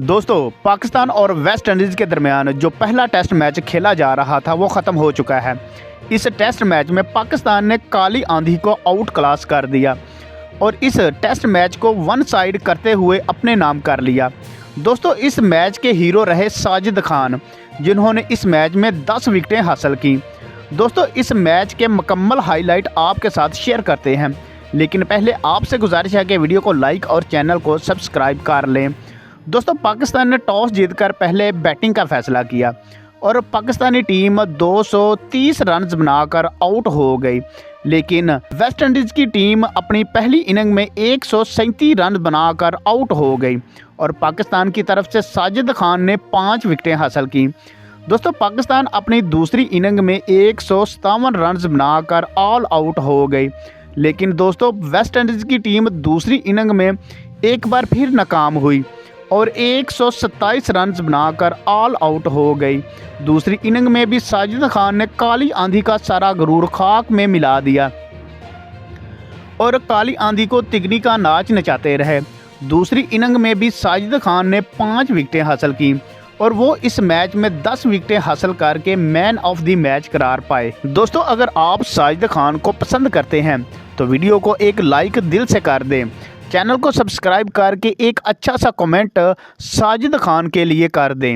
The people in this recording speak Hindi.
दोस्तों, पाकिस्तान और वेस्ट इंडीज़ के दरमियान जो पहला टेस्ट मैच खेला जा रहा था वो ख़त्म हो चुका है। इस टेस्ट मैच में पाकिस्तान ने काली आंधी को आउट क्लास कर दिया और इस टेस्ट मैच को वन साइड करते हुए अपने नाम कर लिया। दोस्तों, इस मैच के हीरो रहे साजिद खान, जिन्होंने इस मैच में 10 विकेटें हासिल की। दोस्तों, इस मैच के मुकम्मल हाईलाइट आपके साथ शेयर करते हैं, लेकिन पहले आपसे गुजारिश है कि वीडियो को लाइक और चैनल को सब्सक्राइब कर लें। दोस्तों, पाकिस्तान ने टॉस जीतकर पहले बैटिंग का फैसला किया और पाकिस्तानी टीम 230 रन्स बनाकर आउट हो गई, लेकिन वेस्ट इंडीज़ की टीम अपनी पहली इनिंग में 137 रन बनाकर आउट हो गई और पाकिस्तान की तरफ से साजिद खान ने 5 विकेटें हासिल की। दोस्तों, पाकिस्तान अपनी दूसरी इनिंग में 157 रन्स बनाकर ऑल आउट हो गई, लेकिन दोस्तों वेस्ट इंडीज़ की टीम दूसरी इनिंग में एक बार फिर नाकाम हुई और 127 रन्स बनाकर ऑल आउट हो गई। दूसरी इनिंग में भी साजिद खान ने काली आंधी का सारा गुरूर खाक में मिला दिया और काली आंधी को तिगनी का नाच नचाते रहे। दूसरी इनिंग में भी साजिद खान ने 5 विकेटें हासिल की और वो इस मैच में 10 विकेटें हासिल करके मैन ऑफ द मैच करार पाए। दोस्तों, अगर आप साजिद खान को पसंद करते हैं तो वीडियो को एक लाइक दिल से कर दें, चैनल को सब्सक्राइब करके एक अच्छा सा कमेंट साजिद खान के लिए कर दें।